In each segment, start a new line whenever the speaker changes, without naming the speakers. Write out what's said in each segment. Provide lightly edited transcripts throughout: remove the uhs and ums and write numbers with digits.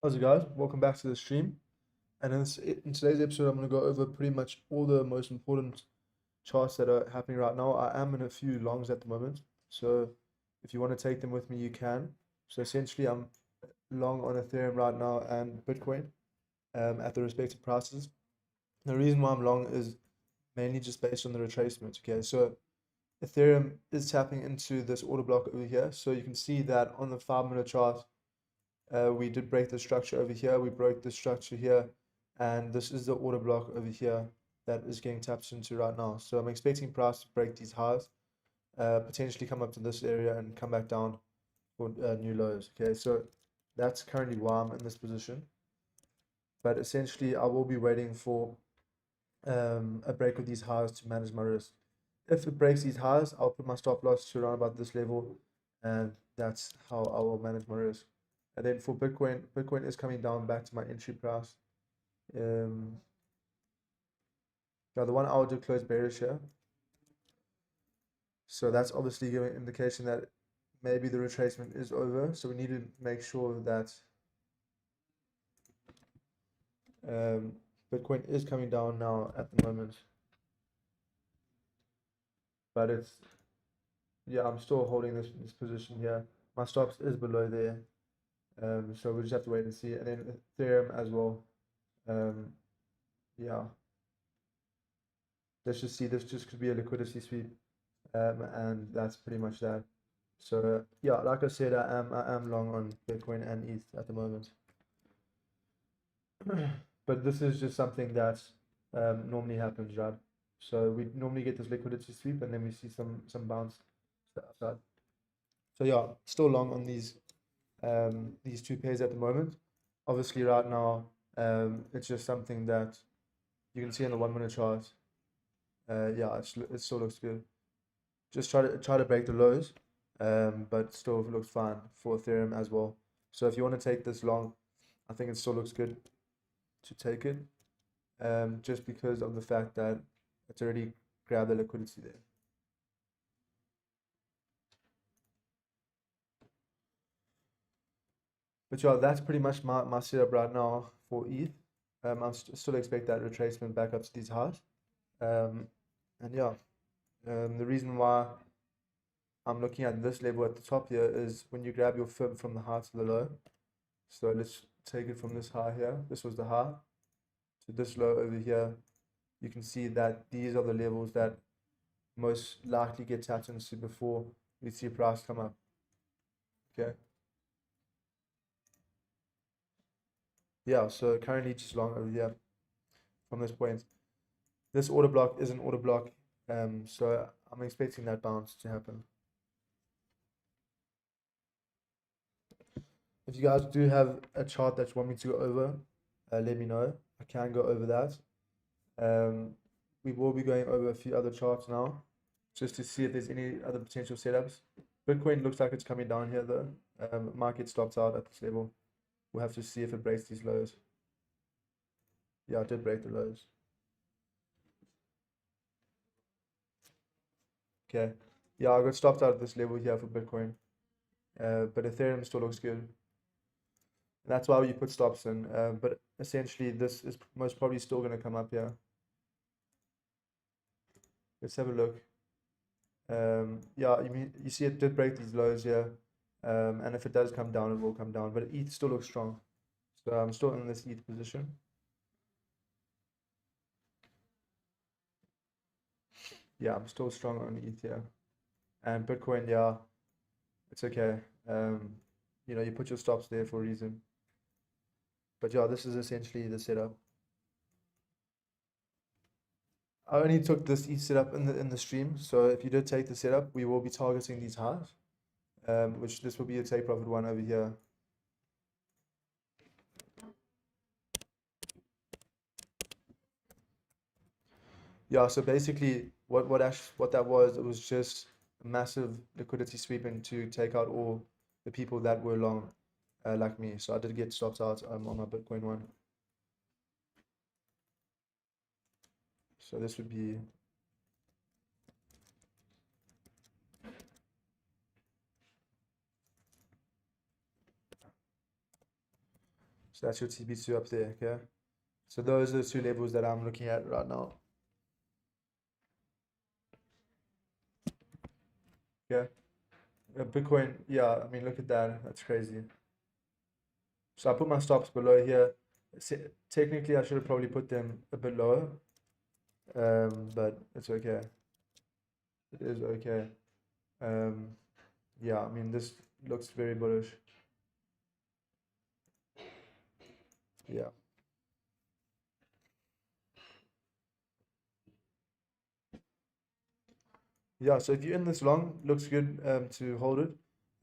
How's it, guys? Welcome back to the stream. And in today's episode, I'm going to go over pretty much all the most important charts that are happening right now. I am in a few longs at the moment, so if you want to take them with me, you can. So essentially, I'm long on Ethereum right now and Bitcoin at the respective prices. The reason why I'm long is mainly just based on the retracement. Okay, so Ethereum is tapping into this order block over here. So you can see that on the 5-minute chart, we did break the structure over here, we broke the structure here, and this is the order block over here that is getting tapped into right now. So I'm expecting price to break these highs, potentially come up to this area and come back down for new lows. Okay, so that's currently why I'm in this position. But essentially, I will be waiting for a break of these highs to manage my risk. If it breaks these highs, I'll put my stop loss to around about this level, and that's how I will manage my risk. And then for Bitcoin, Bitcoin is coming down back to my entry price. Now the 1 hour did close bearish here. So that's obviously giving an indication that maybe the retracement is over. So we need to make sure that Bitcoin is coming down now at the moment. But it's, yeah, I'm still holding this position here. My stops is below there. So we'll just have to wait and see. And then Ethereum as well. Yeah. Let's just see, this just could be a liquidity sweep. And that's pretty much that. So yeah, like I said, I am long on Bitcoin and ETH at the moment. But this is just something that normally happens, right? So we normally get this liquidity sweep and then we see some bounce to the upside. So yeah, still long on these two pairs at the moment. Obviously right now, it's just something that you can see on the 1-minute chart. Yeah, it still looks good. Just try to break the lows, but still looks fine for Ethereum as well. So if you want to take this long, I think it still looks good to take it, just because of the fact that it's already grabbed the liquidity there. But yeah, that's pretty much my setup right now for ETH. I still expect that retracement back up to these highs. And yeah, the reason why I'm looking at this level at the top here is when you grab your fib from the high to the low. So let's take it from this high here. This was the high to this low over here. You can see that these are the levels that most likely get tapped into before we see price come up. Okay. Yeah, so currently just long over here from this point. This order block is an order block, so I'm expecting that bounce to happen. If you guys do have a chart that you want me to go over, let me know. I can go over that. We will be going over a few other charts now, just to see if there's any other potential setups. Bitcoin looks like it's coming down here though. Market stops out at this level. We'll have to see if it breaks these lows. Yeah, it did break the lows. Okay. Yeah, I got stopped out at this level here for Bitcoin. But Ethereum still looks good. And that's why you put stops in. But essentially, this is most probably still going to come up here. Let's have a look. Yeah, you see it did break these lows here. And if it does come down, it will come down. But ETH still looks strong. So I'm still in this ETH position. Yeah, I'm still strong on ETH here. And Bitcoin, yeah, it's okay. You put your stops there for a reason. But yeah, this is essentially the setup. I only took this ETH setup in the stream, so if you did take the setup, we will be targeting these highs, which this will be a take profit one over here. Yeah, so basically what that was, it was just a massive liquidity sweeping to take out all the people that were long, like me. So I did get stopped out on my Bitcoin one. So this would be So that's your TP2 up there, okay? So those are the two levels that I'm looking at right now. Okay. Bitcoin, yeah, I mean, look at that. That's crazy. So I put my stops below here. Technically, I should have probably put them a bit lower, but it's okay. It is okay. Yeah, I mean, this looks very bullish. Yeah. Yeah, so if you're in this long, looks good to hold it.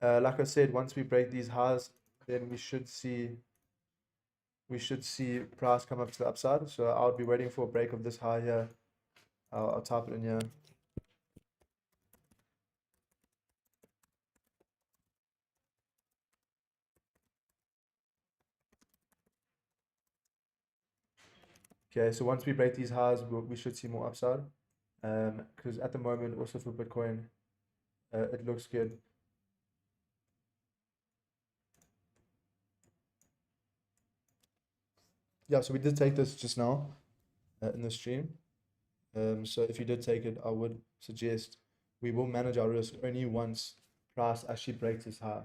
Like I said, once we break these highs, then we should see price come up to the upside. So I would be waiting for a break of this high here. I'll type it in here. Okay, so once we break these highs, we should see more upside. Because at the moment, also for Bitcoin, it looks good. Yeah, so we did take this just now in the stream. So if you did take it, I would suggest we will manage our risk only once price actually breaks this high.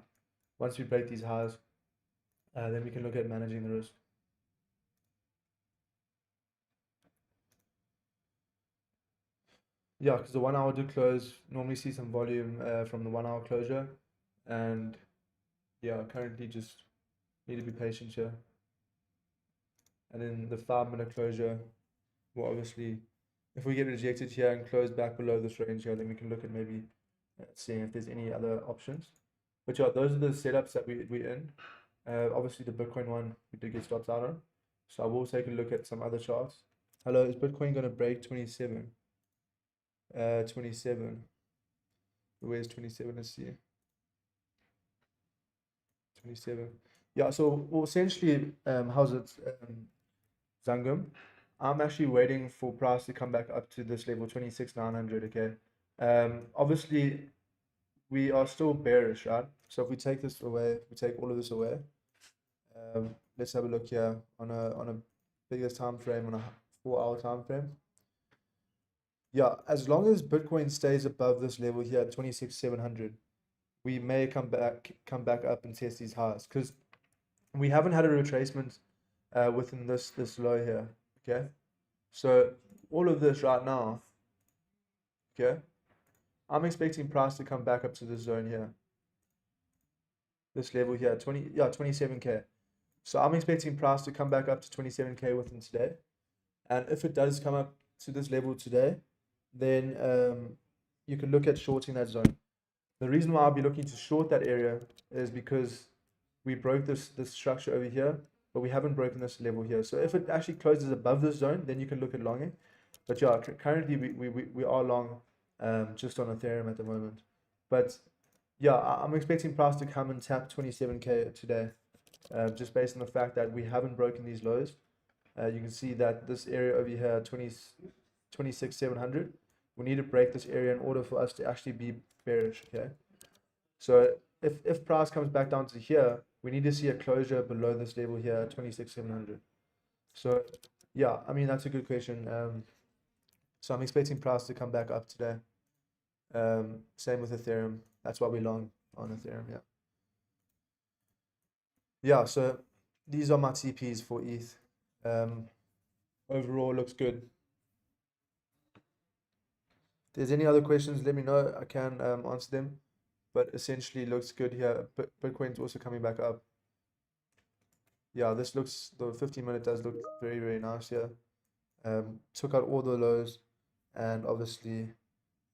Once we break these highs, then we can look at managing the risk. Yeah, because the 1 hour did close. Normally see some volume from the 1 hour closure, and yeah, currently just need to be patient here. And then the 5-minute closure will obviously, if we get rejected here and close back below this range here, then we can look at maybe seeing if there's any other options. But yeah, those are the setups that we're in. Obviously the Bitcoin one we did get stops out on, so I will take a look at some other charts. Hello, is Bitcoin going to break 27? 27. Where's 27? Let's see. 27. Yeah, so well, essentially, how's it, Zangum? I'm actually waiting for price to come back up to this level, 26,900, okay? Obviously, we are still bearish, right? So if we take this away, if we take all of this away, let's have a look here on a bigger time frame, on a 4-hour time frame. Yeah, as long as Bitcoin stays above this level here at 26,700, we may come back up and test these highs, because we haven't had a retracement within this low here. Okay, so all of this right now, okay, I'm expecting price to come back up to this zone here, this level here, 27k. So I'm expecting price to come back up to 27k within today, and if it does come up to this level today, then you can look at shorting that zone. The reason why I'll be looking to short that area is because we broke this structure over here, but we haven't broken this level here. So if it actually closes above this zone, then you can look at longing. But yeah, currently we are long just on Ethereum at the moment. But yeah, I'm expecting price to come and tap 27k today, just based on the fact that we haven't broken these lows. You can see that this area over here, 26,700, we need to break this area in order for us to actually be bearish, okay? So if price comes back down to here, we need to see a closure below this level here, 26,700. So yeah, I mean, that's a good question. So I'm expecting price to come back up today. Same with Ethereum. That's why we long on Ethereum, yeah. Yeah, so these are my TPs for ETH. Overall looks good. If there's any other questions, let me know. I can answer them. But essentially looks good here. Bitcoin's also coming back up. Yeah, this looks, the 15-minute does look very, very nice here. Took out all the lows, and obviously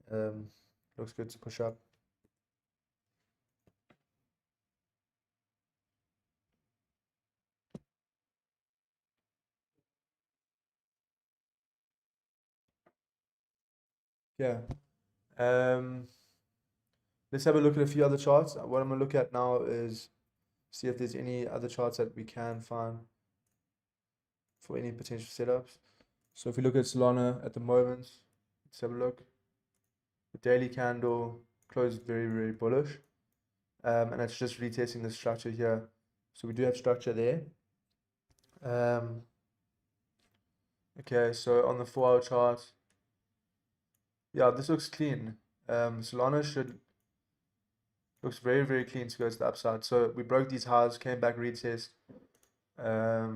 looks good to push up. Yeah. Let's have a look at a few other charts. What I'm going to look at now is see if there's any other charts that we can find for any potential setups. So if we look at Solana at the moment, let's have a look. The daily candle closed very, very bullish. And it's just retesting the structure here. So we do have structure there. Okay, so on the 4-hour chart, yeah, this looks clean. Solana looks very, very clean to go to the upside. So we broke these highs, came back, retest. Yeah,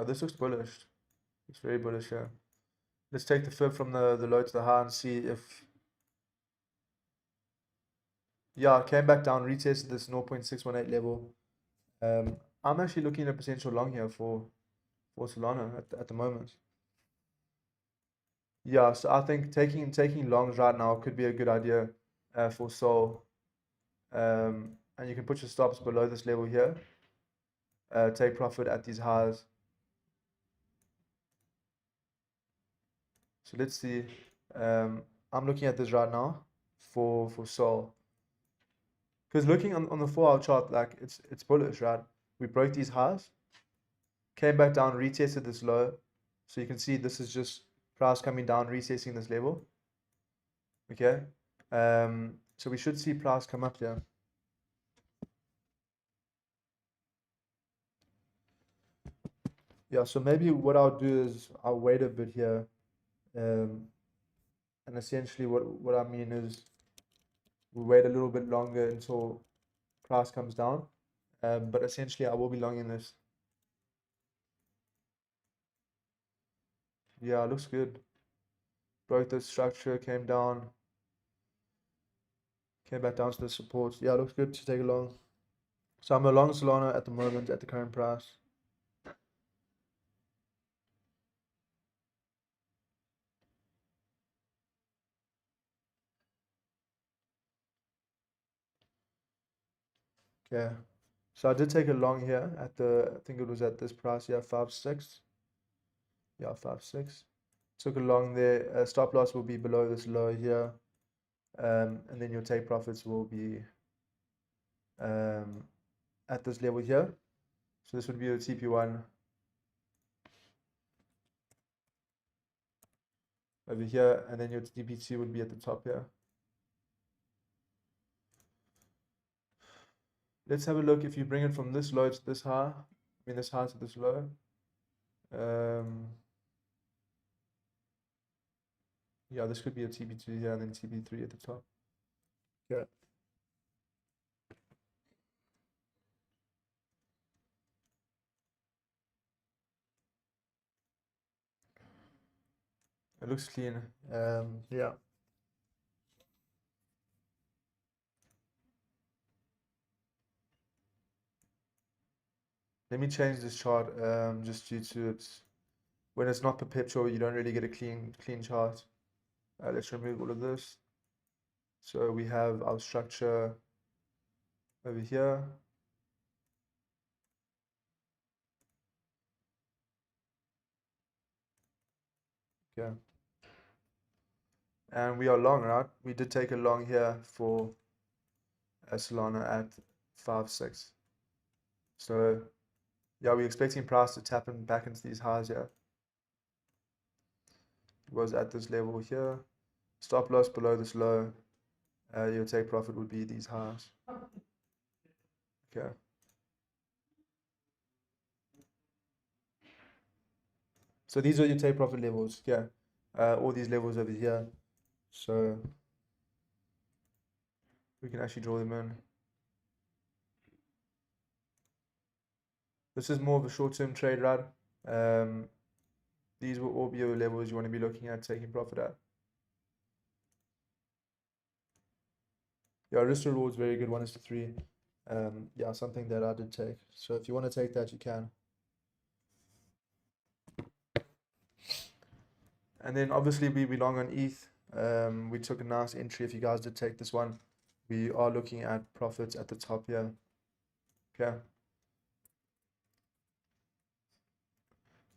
this looks bullish. It's very bullish here. Let's take the fib from the low to the high and see if, yeah, came back down, retested this 0.618 level. I'm actually looking at a potential long here for Solana at the moment. Yeah, so I think taking longs right now could be a good idea for Sol. And you can put your stops below this level here. Take profit at these highs. So let's see. I'm looking at this right now for Sol. Because looking on the 4-hour chart, like it's bullish, right? We broke these highs, came back down, retested this low. So you can see this is just price coming down, retesting this level. Okay. So we should see price come up here. Yeah, so maybe what I'll do is I'll wait a bit here. And essentially what I mean is we wait a little bit longer until price comes down. But essentially I will be longing this. Yeah, it looks good. Broke the structure, came down, came back down to the support. Yeah, it looks good to take a long. So I'm a long Solana at the moment at the current price. Okay. So I did take a long here at I think it was at this price, yeah, 5.6. Yeah, 5.6. Took a long there. Stop loss will be below this low here. And then your take profits will be at this level here. So this would be your TP1 over here, and then your TP2 would be at the top here. Let's have a look if you bring it from this low to this high. I mean this high to this low. Yeah, this could be a TP2 here and then TP3 at the top. Yeah. It looks clean. Yeah. Let me change this chart just due to its when it's not perpetual, you don't really get a clean chart. Let's remove all of this. So we have our structure over here. Yeah. And we are long, right? We did take a long here for Solana at 5.6. So yeah, we're expecting price to tap in back into these highs here. It was at this level here. Stop loss below this low. Your take profit would be these highs. Okay. So these are your take profit levels. Yeah. All these levels over here. So we can actually draw them in. This is more of a short-term trade, right? These will all be your levels you want to be looking at taking profit at. Yeah, risk reward is very good, 1:3. Yeah, something that I did take. So if you want to take that, you can. And then obviously we belong on ETH. We took a nice entry. If you guys did take this one, we are looking at profits at the top here. Okay.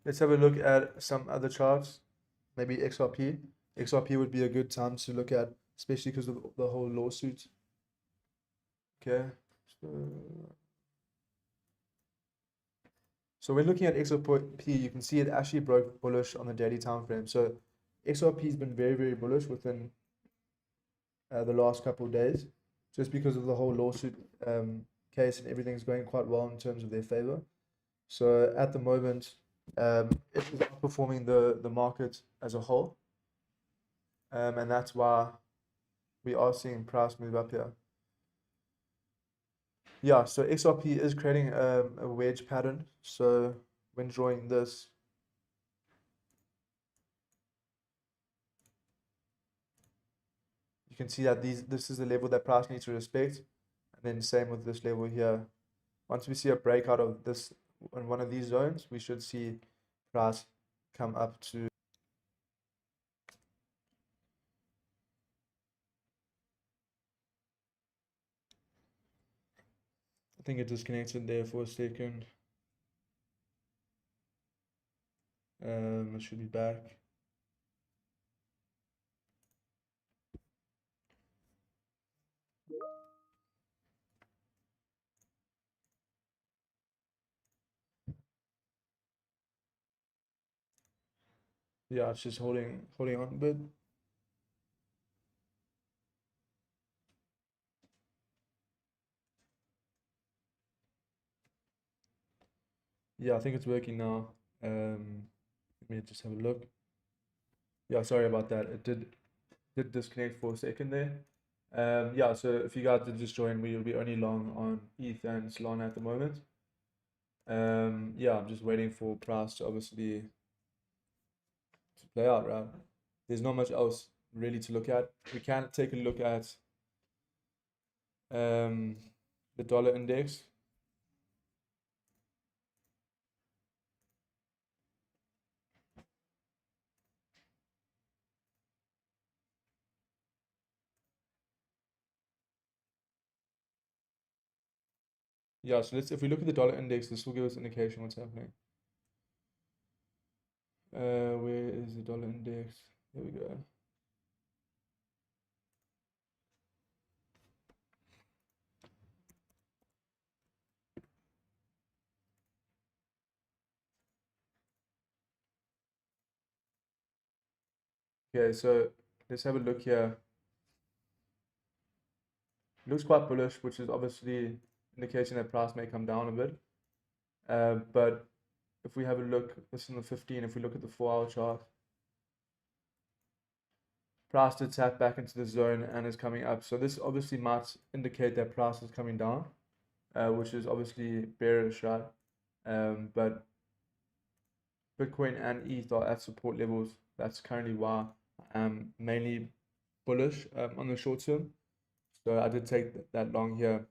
Let's have a look at some other charts. Maybe XRP. XRP would be a good time to look at, especially because of the whole lawsuit. Okay. So when looking at XRP, you can see it actually broke bullish on the daily time frame. So XRP has been very, very bullish within the last couple of days, just because of the whole lawsuit case, and everything's going quite well in terms of their favor. So at the moment, it is outperforming the market as a whole, and that's why we are seeing price move up here. Yeah, so XRP is creating a wedge pattern. So when drawing this, you can see that this is the level that price needs to respect, and then same with this level here. Once we see a breakout of this in one of these zones, we should see price come up to. I think it disconnected there for a second. It should be back. Yeah, it's just holding on a bit. Yeah, I think it's working now. Let me just have a look. Yeah, sorry about that. It did disconnect for a second there. Yeah, so if you guys did just join, we will be only long on ETH and Solana at the moment. Yeah, I'm just waiting for price to obviously to play out, right? There's not much else really to look at. We can take a look at the dollar index. Yeah, so if we look at the dollar index, this will give us indication what's happening. Where is the dollar index? There we go. Okay, so let's have a look here. It looks quite bullish, which is obviously indication that price may come down a bit. But if we have a look, this is on the 15, if we look at the 4-hour chart, price did tap back into the zone and is coming up. So this obviously might indicate that price is coming down, which is obviously bearish, right? But Bitcoin and ETH are at support levels. That's currently why I'm mainly bullish on the short term. So I did take that long here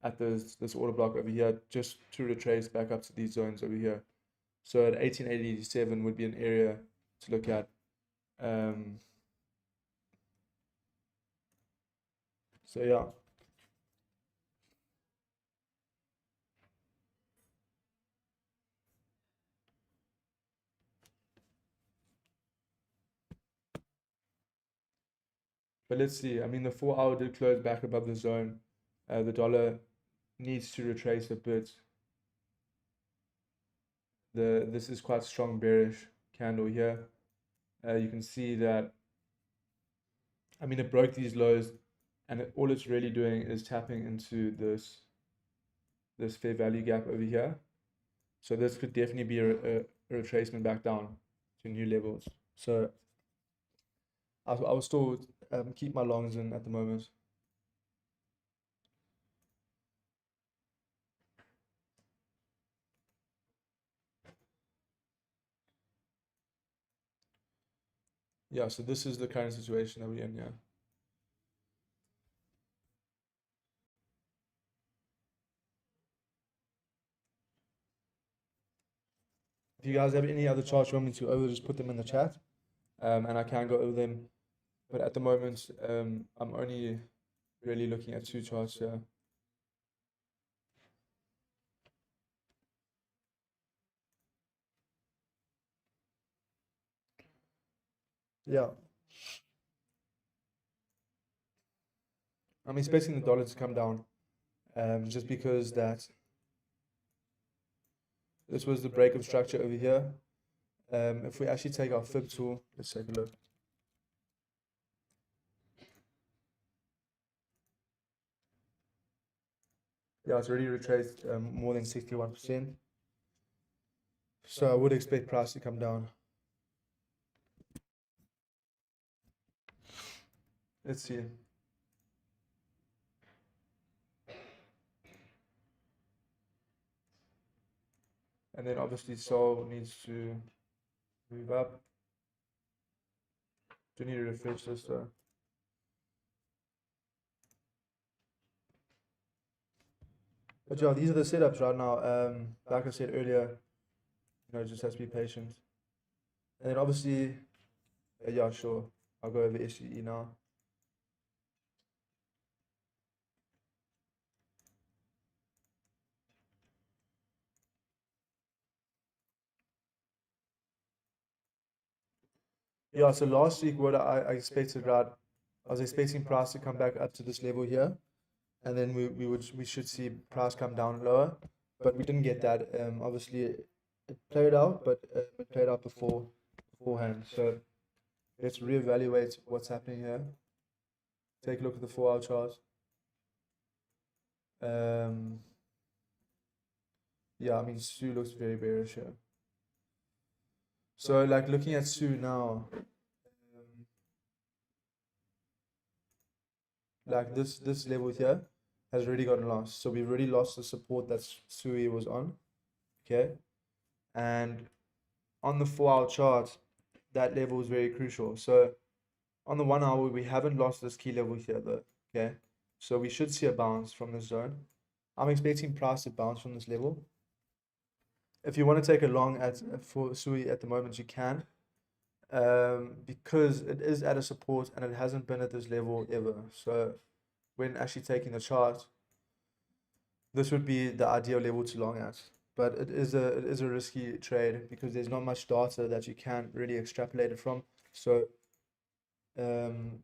at this order block over here just to retrace back up to these zones over here. So at 1887 would be an area to look at. So yeah. But let's see. I mean, the 4-hour did close back above the zone. The dollar needs to retrace a bit. This is quite strong bearish candle here. You can see that, I mean, it broke these lows, and all it's really doing is tapping into this fair value gap over here. So this could definitely be a retracement back down to new levels. So I will still keep my longs in at the moment. Yeah, so this is the current situation that we're in, yeah. If you guys have any other charts you want me to over, just put them in the chat, and I can go over them. But at the moment, I'm only really looking at 2 charts here. Yeah. I'm expecting the dollar to come down, just because that this was the break of structure over here. If we actually take our fib tool, let's take a look. Yeah, it's already retraced more than 61%. So I would expect price to come down. Let's see. And then obviously Sol needs to move up. Do need to refresh this though. But yeah, these are the setups right now. Like I said earlier, just has to be patient. And then obviously, yeah, sure. I'll go over SGE now. Yeah, so last week what I expected, right? I was expecting price to come back up to this level here, and then we should see price come down lower, but we didn't get that. Obviously it played out, but it played out beforehand. So let's reevaluate what's happening here. Take a look at the 4-hour chart. Yeah, I mean Sue looks very bearish here. So like looking at Sue now, like this level here has already gotten lost. So we've already lost the support that Sui was on. Okay. And on the 4-hour chart, that level is very crucial. So on the 1 hour, we haven't lost this key level here though. Okay. So we should see a bounce from this zone. I'm expecting price to bounce from this level. If you want to take a long for Sui at the moment, you can. Because it is at a support and it hasn't been at this level ever. So when actually taking the chart, this would be the ideal level to long at. But it is a risky trade because there's not much data that you can really extrapolate it from. So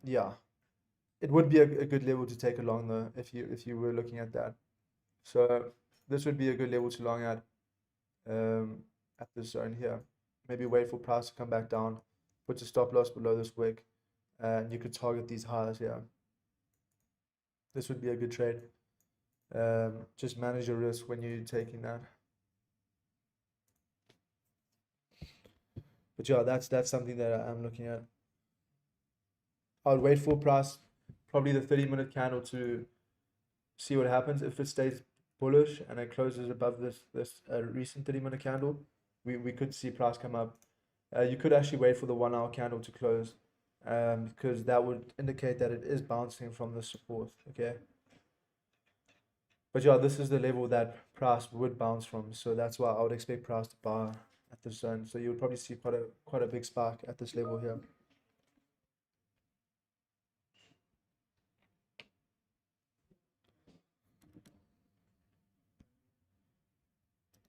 yeah, it would be a good level to take along though if you were looking at that. So this would be a good level to long at this zone here. Maybe wait for price to come back down, put your stop loss below this wick, and you could target these highs here. This would be a good trade. Just manage your risk when you're taking that. But yeah, that's something that I'm looking at. I'll wait for price, probably the 30-minute candle to see what happens. If it stays bullish and it closes above this recent 30-minute candle, we could see price come up. You could actually wait for the 1-hour candle to close, because that would indicate that it is bouncing from the support. Okay. But yeah, this is the level that price would bounce from, so that's why I would expect price to buy at this zone. So you would probably see quite a big spike at this level here.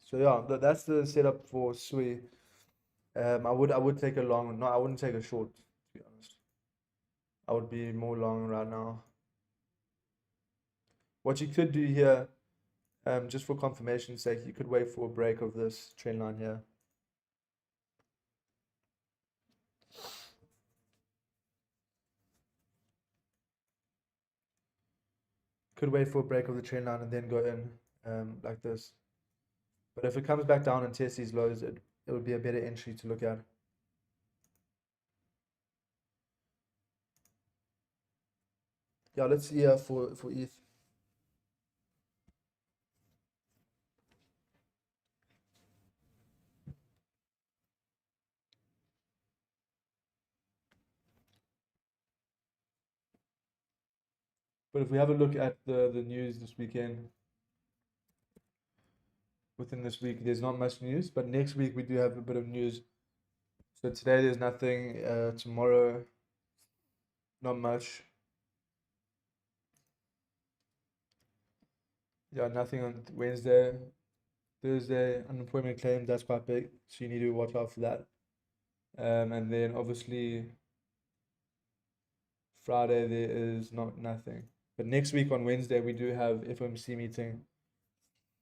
So yeah, that's the setup for Sui. I would take a long. No, I wouldn't take a short, to be honest. I would be more long right now. What you could do here, just for confirmation's sake, you could wait for a break of this trend line here. Could wait for a break of the trend line and then go in like this. But if it comes back down and tests these lows, it would be a better entry to look at. Yeah, let's see for ETH. But if we have a look at the news this weekend, within this week, there's not much news, but next week we do have a bit of news. So today there's nothing, tomorrow, not much. Yeah, nothing on Wednesday. Thursday, unemployment claims, that's quite big, so you need to watch out for that. And then obviously Friday there is nothing. But next week on Wednesday we do have FOMC meeting,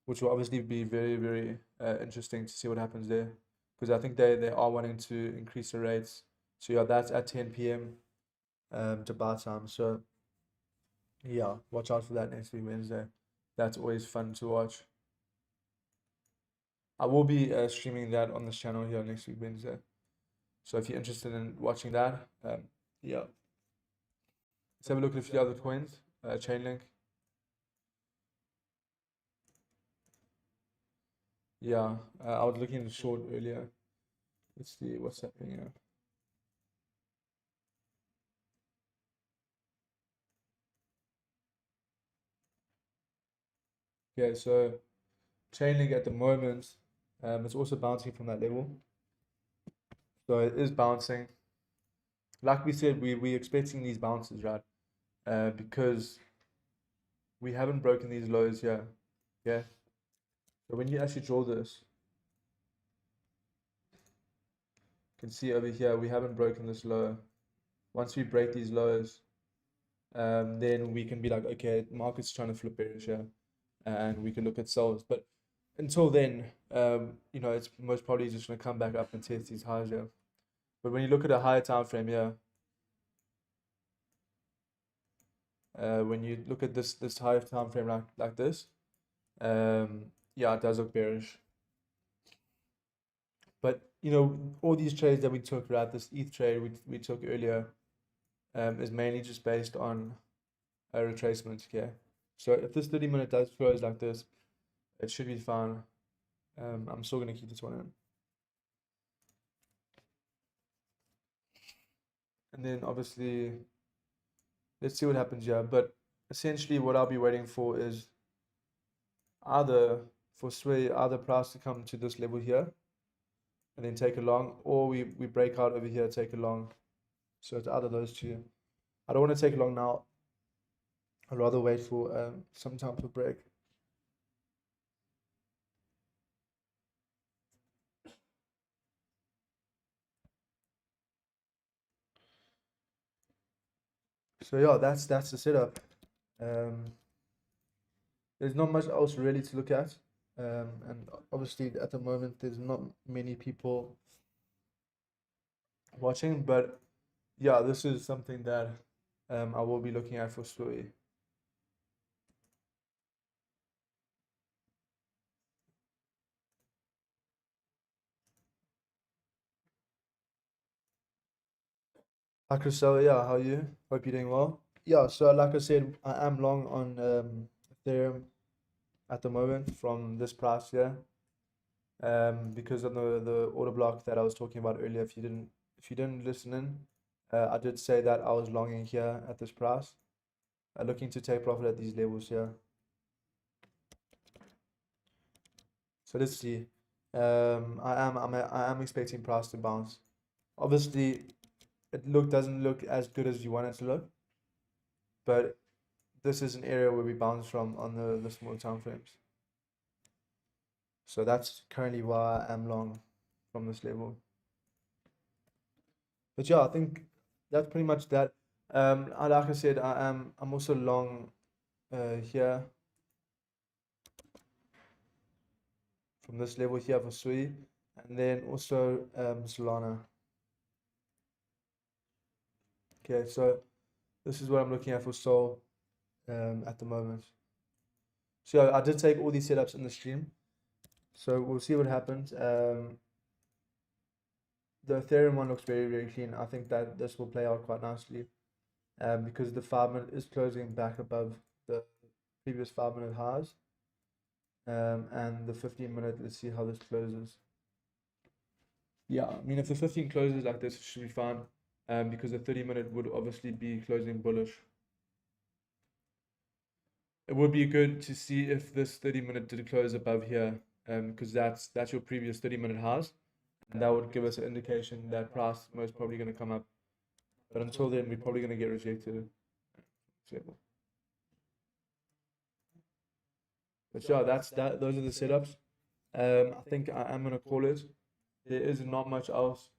which will obviously be very, very interesting to see what happens there, because I think they are wanting to increase the rates. So yeah, that's at 10 p.m. Dubai time. So yeah, watch out for that next week Wednesday. That's always fun to watch. I will be streaming that on this channel here next week, Wednesday. So if you're interested in watching that, yeah. Let's have a look at a few other coins. Chainlink. Yeah, I was looking at the short earlier. Let's see what's happening here. Okay, so Chainlink at the moment, it's also bouncing from that level. So it is bouncing. Like we said, we're expecting these bounces, right? Because we haven't broken these lows here. Yeah. So when you actually draw this, you can see over here, we haven't broken this low. Once we break these lows, then we can be like, okay, market's trying to flip bearish here, and we can look at sells. But until then, you know, it's most probably just going to come back up and test these highs here. But when you look at a higher time frame here, when you look at this higher time frame like this, yeah, it does look bearish. But you know, all these trades that we took, right, this ETH trade we took earlier, is mainly just based on a retracement. Okay, so if this 30-minute does close like this, it should be fine. I'm still gonna keep this one in. And then obviously, let's see what happens here. But essentially, what I'll be waiting for is either for 𝗬𝗧, either price to come to this level here and then take a long, or we break out over here, take a long. So it's either those two. I don't want to take a long now. I'd rather wait for some time for break. So yeah, that's the setup. There's not much else really to look at. And obviously at the moment there's not many people watching, but yeah, this is something that I will be looking at for 𝗬𝗧. Hi Christelle, yeah, how are you? Hope you're doing well. Yeah, so like I said, I am long on Ethereum at the moment from this price here. Because of the order block that I was talking about earlier. If you didn't listen in, I did say that I was longing here at this price, looking to take profit at these levels here. So let's see. I am expecting price to bounce. Obviously, doesn't look as good as you want it to look, but this is an area where we bounce from on the small time frames. So that's currently why I am long from this level. But yeah, I think that's pretty much that. Like I said, I'm also long here from this level here for 𝗬𝗧, and then also Solana. Okay, so this is what I'm looking at for Sol at the moment. So I did take all these setups in the stream, so we'll see what happens. The Ethereum one looks very clean. I think that this will play out quite nicely, because the 5-minute is closing back above the previous 5-minute highs. And the 15-minute, let's see how this closes. Yeah, I mean, if the 15 closes like this, it should be fine, because the 30-minute would obviously be closing bullish. It would be good to see if this 30-minute did close above here, because that's your previous 30-minute highs, and that would give us an indication that price is most probably going to come up. But until then, we're probably going to get rejected. But yeah, those are the setups. I think I am going to call it. There is not much else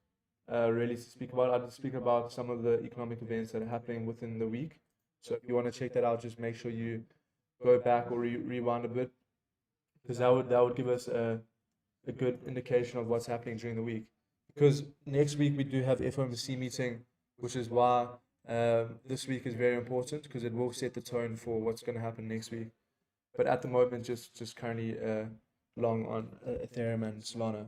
really to speak about. I'll just speak about some of the economic events that are happening within the week. So if you want to check that out, just make sure you go back or rewind a bit, because that would give us a good indication of what's happening during the week. Because next week we do have FOMC meeting, which is why this week is very important, because it will set the tone for what's going to happen next week. But at the moment, just currently long on Ethereum and Solana.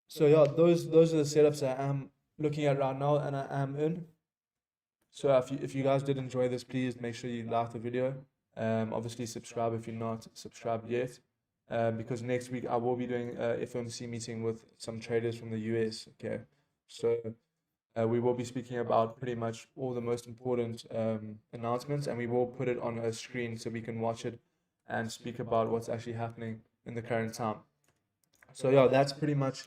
So yeah, those are the setups I am looking at right now, and I am in. So if you guys did enjoy this, please make sure you like the video. Obviously subscribe if you're not subscribed yet. Because next week I will be doing a FOMC meeting with some traders from the US. Okay, so we will be speaking about pretty much all the most important announcements, and we will put it on a screen so we can watch it and speak about what's actually happening in the current time. So yeah, that's pretty much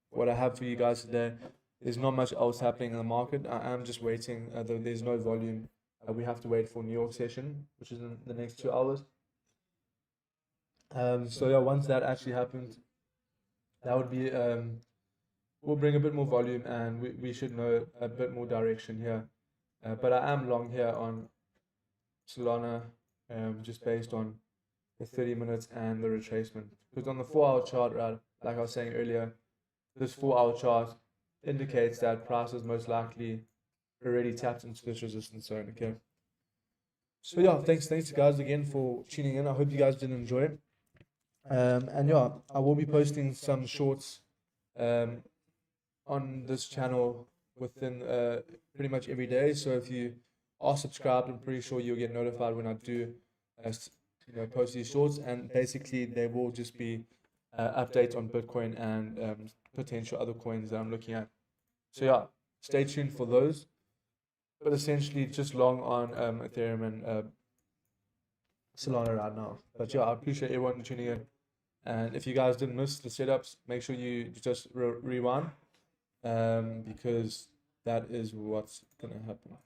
what I have for you guys today. There's not much else happening in the market. I am just waiting. There's no volume. We have to wait for New York session, which is in the next 2 hours. So yeah, once that actually happens, that would be will bring a bit more volume, and we should know a bit more direction here. But I am long here on Solana, just based on the 30 minutes and the retracement. Because on the 4-hour chart, right, like I was saying earlier, this 4-hour chart indicates that price is most likely already tapped into this resistance zone. Okay. So yeah, thanks guys again for tuning in. I hope you guys did enjoy it. And yeah, I will be posting some shorts on this channel within pretty much every day. So if you are subscribed, I'm pretty sure you'll get notified when I do post these shorts. And basically they will just be updates on Bitcoin and potential other coins that I'm looking at. So yeah, stay tuned for those. But essentially just long on Ethereum and Solana right now. But yeah, I appreciate everyone tuning in. And if you guys didn't miss the setups, make sure you just rewind, because that is what's gonna happen.